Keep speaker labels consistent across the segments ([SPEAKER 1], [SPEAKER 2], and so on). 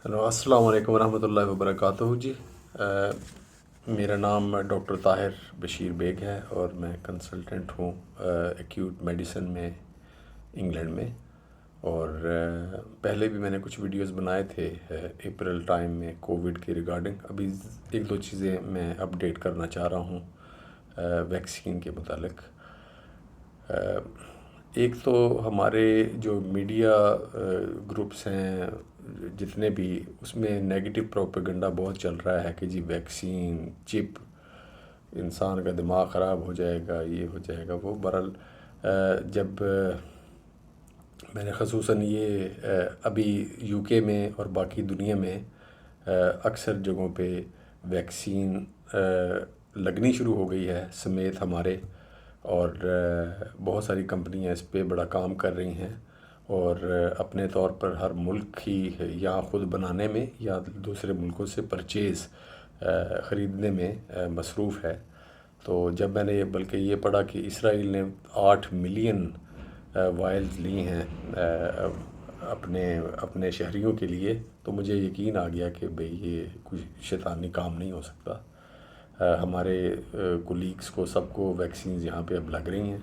[SPEAKER 1] Hello, السلام علیکم ورحمۃ اللہ وبرکاتہ جی۔ میرا نام ڈاکٹر طاہر بشیر بیگ ہے اور میں کنسلٹنٹ ہوں ایکیوٹ میڈیسن میں انگلینڈ میں۔ اور پہلے بھی میں نے کچھ ویڈیوز بنائے تھے اپریل ٹائم میں کووڈ کے ریگارڈنگ۔ ابھی ایک دو چیزیں میں اپڈیٹ کرنا چاہ رہا ہوں ویکسین کے متعلق۔ ایک تو ہمارے جو میڈیا گروپس ہیں جتنے بھی، اس میں نیگیٹو پروپیگنڈا بہت چل رہا ہے کہ جی ویکسین چپ انسان کا دماغ خراب ہو جائے گا، یہ ہو جائے گا وہ۔ بہرحال جب میں نے خصوصاً یہ ابھی یو کے میں اور باقی دنیا میں اکثر جگہوں پہ ویکسین لگنی شروع ہو گئی ہے سمیت ہمارے، اور بہت ساری کمپنیاں اس پہ بڑا کام کر رہی ہیں اور اپنے طور پر ہر ملک ہی یا خود بنانے میں یا دوسرے ملکوں سے پرچیز خریدنے میں مصروف ہے۔ تو جب میں نے بلکہ یہ پڑھا کہ اسرائیل نے 8 ملین وائلز لی ہیں اپنے شہریوں کے لیے، تو مجھے یقین آ گیا کہ بھئی یہ کوئی شیطانی کام نہیں ہو سکتا۔ ہمارے کولیگس کو سب کو ویکسینز یہاں پہ اب لگ رہی ہیں۔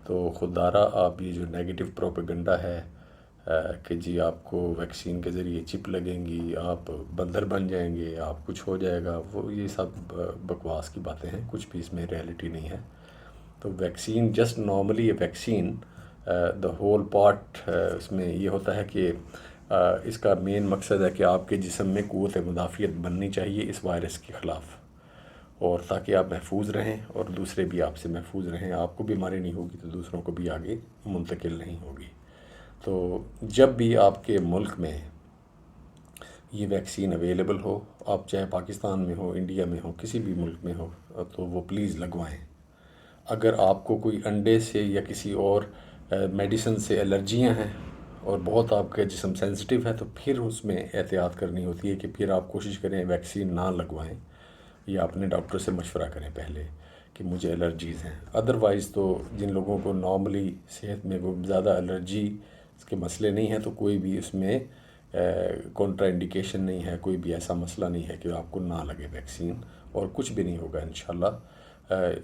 [SPEAKER 1] تو خوددارہ آپ یہ جو نیگیٹو پروپیگنڈا ہے کہ جی آپ کو ویکسین کے ذریعے چپ لگیں گی، آپ بندر بن جائیں گے، آپ کچھ ہو جائے گا، وہ یہ سب بکواس کی باتیں ہیں، کچھ بھی اس میں ریئلٹی نہیں ہے۔ تو vaccine just normally vaccine the whole part اس میں یہ ہوتا ہے کہ اس کا مین مقصد ہے کہ آپ کے جسم میں قوت مدافعت بننی چاہیے اس وائرس کے خلاف، اور تاکہ آپ محفوظ رہیں اور دوسرے بھی آپ سے محفوظ رہیں، آپ کو بیماری نہیں ہوگی تو دوسروں کو بھی آگے منتقل نہیں ہوگی۔ تو جب بھی آپ کے ملک میں یہ ویکسین اویلیبل ہو، آپ چاہے پاکستان میں ہو، انڈیا میں ہو، کسی بھی ملک میں ہو، تو وہ پلیز لگوائیں۔ اگر آپ کو کوئی انڈے سے یا کسی اور میڈیسن سے الرجیاں ہیں اور بہت آپ کا جسم سینسٹیو ہے، تو پھر اس میں احتیاط کرنی ہوتی ہے کہ پھر آپ کوشش کریں ویکسین نہ لگوائیں، یا اپنے ڈاکٹر سے مشورہ کریں پہلے کہ مجھے الرجیز ہیں۔ ادروائز تو جن لوگوں کو نارملی صحت میں وہ زیادہ الرجی اس کے مسئلے نہیں ہیں، تو کوئی بھی اس میں کنٹرا انڈیکیشن نہیں ہے، کوئی بھی ایسا مسئلہ نہیں ہے کہ آپ کو نہ لگے ویکسین، اور کچھ بھی نہیں ہوگا انشاءاللہ۔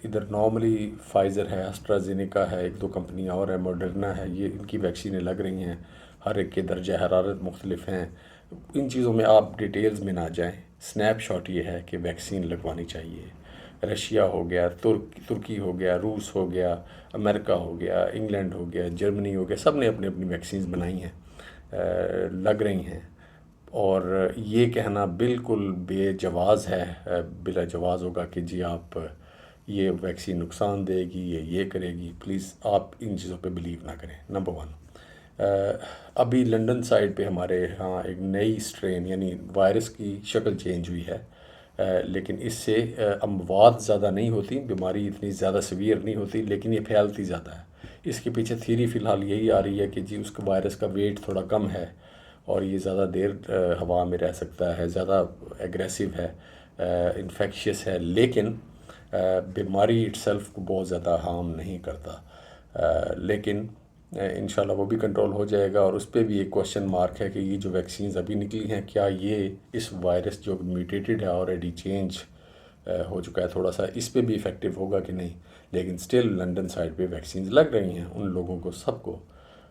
[SPEAKER 1] ادھر نارملی فائزر ہے، اسٹرازینیکا ہے، ایک دو کمپنیاں اور ہے، ماڈرنا ہے، یہ ان کی ویکسینیں لگ رہی ہیں۔ ہر ایک کے درجہ حرارت مختلف ہیں، ان چیزوں میں آپ ڈیٹیلز میں نہ جائیں۔ سنیپ شاٹ یہ ہے کہ ویکسین لگوانی چاہیے۔ رشیا ہو گیا، ترکی ہو گیا، روس ہو گیا، امریکہ ہو گیا، انگلینڈ ہو گیا، جرمنی ہو گیا، سب نے اپنی اپنی ویکسینز بنائی ہیں، لگ رہی ہیں۔ اور یہ کہنا بالکل بے جواز ہے، بلا جواز ہوگا کہ جی آپ یہ ویکسین نقصان دے گی، یہ کرے گی۔ پلیز آپ ان چیزوں پہ بلیو نہ کریں۔ نمبر 1، ابھی لنڈن سائڈ پہ ہمارے ہاں ایک نئی اسٹرین یعنی وائرس کی شکل چینج ہوئی ہے، لیکن اس سے اموات زیادہ نہیں ہوتی، بیماری اتنی زیادہ سیویئر نہیں ہوتی، لیکن یہ پھیلتی زیادہ ہے۔ اس کے پیچھے تھیری فی الحال یہی آ رہی ہے کہ جی اس کا وائرس کا ویٹ تھوڑا کم ہے اور یہ زیادہ دیر ہوا میں رہ سکتا ہے، زیادہ ایگریسو ہے، انفیکشیس ہے، لیکن بیماری اٹ سیلف کو بہت زیادہ ہارم نہیں کرتا۔ لیکن انشاءاللہ وہ بھی کنٹرول ہو جائے گا، اور اس پہ بھی ایک کوشچن مارک ہے کہ یہ جو ویکسینز ابھی نکلی ہیں، کیا یہ اس وائرس جو میوٹیٹڈ ہے آلریڈی چینج ہو چکا ہے تھوڑا سا، اس پہ بھی افیکٹو ہوگا کہ نہیں۔ لیکن سٹل لنڈن سائڈ پہ ویکسینز لگ رہی ہیں ان لوگوں کو، سب کو،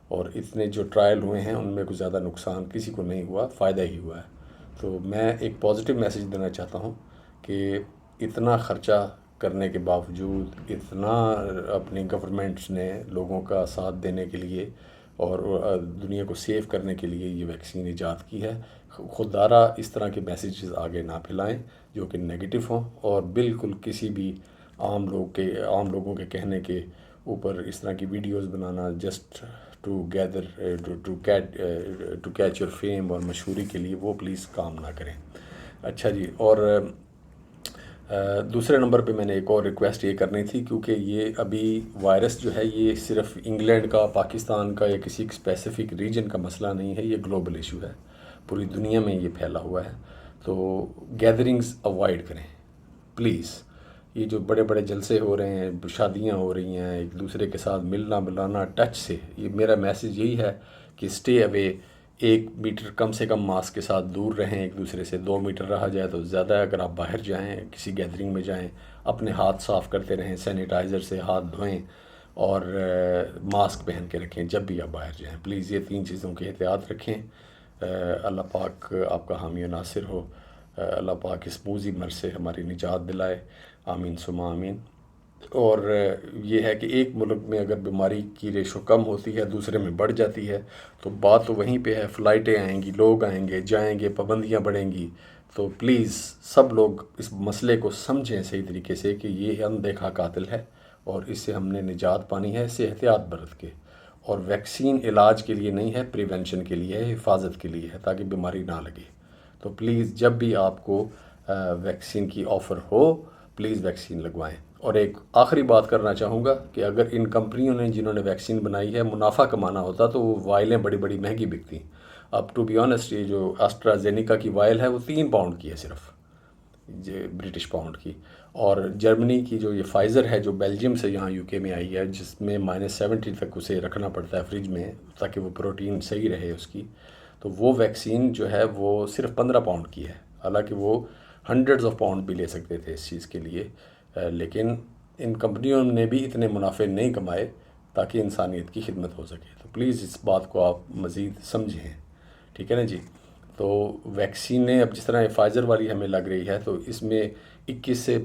[SPEAKER 1] اور اتنے جو ٹرائل ہوئے ہیں ان میں کوئی زیادہ نقصان کسی کو نہیں ہوا، فائدہ ہی ہوا ہے۔ تو میں ایک پازیٹیو میسیج دینا چاہتا ہوں کہ اتنا خرچہ کرنے کے باوجود، اتنا اپنی گورنمنٹس نے لوگوں کا ساتھ دینے کے لیے اور دنیا کو سیو کرنے کے لیے یہ ویکسین ایجاد کی ہے، خوددارہ اس طرح کے میسیجز آگے نہ پھیلائیں جو کہ نیگیٹو ہوں، اور بالکل کسی بھی عام لوگوں کے کہنے کے اوپر اس طرح کی ویڈیوز بنانا just to gather to catch your fame اور مشہوری کے لیے، وہ پلیز کام نہ کریں۔ اچھا جی، اور دوسرے نمبر پہ میں نے ایک اور ریکویسٹ یہ کرنی تھی، کیونکہ یہ ابھی وائرس جو ہے یہ صرف انگلینڈ کا، پاکستان کا یا کسی اسپیسیفک ریجن کا مسئلہ نہیں ہے، یہ گلوبل ایشو ہے، پوری دنیا میں یہ پھیلا ہوا ہے۔ تو گیدرنگز اوائڈ کریں پلیز۔ یہ جو بڑے بڑے جلسے ہو رہے ہیں، شادیاں ہو رہی ہیں، ایک دوسرے کے ساتھ ملنا ملانا ٹچ سے، یہ میرا میسیج یہی ہے کہ اسٹے اوے 1 میٹر کم سے کم ماسک کے ساتھ دور رہیں ایک دوسرے سے. 2 میٹر رہا جائے تو زیادہ ہے. اگر آپ باہر جائیں کسی گیدرنگ میں جائیں اپنے ہاتھ صاف کرتے رہیں, سینیٹائزر سے ہاتھ دھوئیں اور ماسک پہن کے رکھیں جب بھی آپ باہر جائیں. پلیز یہ 3 چیزوں کی احتیاط رکھیں. اللہ پاک آپ کا حامی و ناصر ہو. اللہ پاک اس موذی مرض سے ہماری نجات دلائے. آمین ثم آمین. اور یہ ہے کہ ایک ملک میں اگر بیماری کی ریشو کم ہوتی ہے دوسرے میں بڑھ جاتی ہے تو بات تو وہیں پہ ہے. فلائٹیں آئیں گی, لوگ آئیں گے جائیں گے, پابندیاں بڑھیں گی. تو پلیز سب لوگ اس مسئلے کو سمجھیں صحیح طریقے سے کہ یہ اندیکھا قاتل ہے اور اس سے ہم نے نجات پانی ہے, اس سے احتیاط برت کے. اور ویکسین علاج کے لیے نہیں ہے, پریونشن کے لیے ہے, حفاظت کے لیے ہے تاکہ بیماری نہ لگے. تو پلیز جب بھی آپ کو ویکسین کی آفر ہو پلیز ویکسین لگوائیں. اور ایک آخری بات کرنا چاہوں گا کہ اگر ان کمپنیوں نے جنہوں نے ویکسین بنائی ہے منافع کمانا ہوتا تو وہ وائلیں بڑی بڑی مہنگی بکتی. اب ٹو بی آنیسٹ یہ جو آسٹرازینیکا کی وائل ہے وہ 3 پاؤنڈ کی ہے صرف, برٹش پاؤنڈ کی. اور جرمنی کی جو یہ فائزر ہے جو بیلجیم سے یہاں یو کے میں آئی ہے جس میں -70 تک اسے رکھنا پڑتا ہے فریج میں تاکہ وہ پروٹین صحیح رہے اس کی, تو وہ ویکسین جو ہے وہ صرف 15 پاؤنڈ کی ہے. حالانکہ وہ ہنڈریڈز آف پاؤنڈ بھی لے سکتے تھے اس چیز کے لیے, لیکن ان کمپنیوں نے بھی اتنے منافع نہیں کمائے تاکہ انسانیت کی خدمت ہو سکے. تو پلیز اس بات کو آپ مزید سمجھیں, ٹھیک ہے نا جی. تو ویکسینیں اب جس طرح فائزر والی ہمیں لگ رہی ہے تو اس میں 21 سے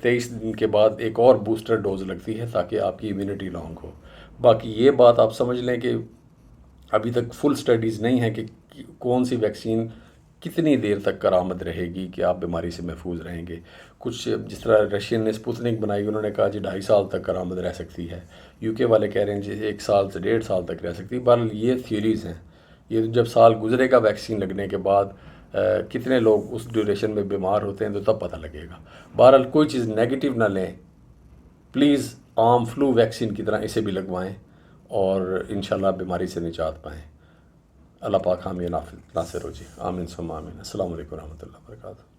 [SPEAKER 1] 23 دن کے بعد ایک اور بوسٹر ڈوز لگتی ہے تاکہ آپ کی امیونٹی لانگ ہو. باقی یہ بات آپ سمجھ لیں کہ ابھی تک فل سٹڈیز نہیں ہیں کہ کون سی ویکسین کتنی دیر تک کارآمد رہے گی کہ آپ بیماری سے محفوظ رہیں گے. کچھ جس طرح رشین نے سپوتنک بنائی انہوں نے کہا جی 2.5 سال تک کارآمد رہ سکتی ہے. یو کے والے کہہ رہے ہیں جی 1 سال سے 1.5 سال تک رہ سکتی ہے. بہرحال یہ تھیوریز ہیں, یہ جب سال گزرے گا ویکسین لگنے کے بعد کتنے لوگ اس ڈیوریشن میں بیمار ہوتے ہیں تو تب پتہ لگے گا. بہرحال کوئی چیز نیگیٹو نہ لیں, پلیز عام فلو ویکسین کی طرح اسے بھی لگوائیں اور انشاءاللہ بیماری سے نجات پائیں. اللہ پاک حامی ناصر ہو جی. آمین ثم آمین. السلام علیکم ورحمۃ اللہ وبرکاتہ.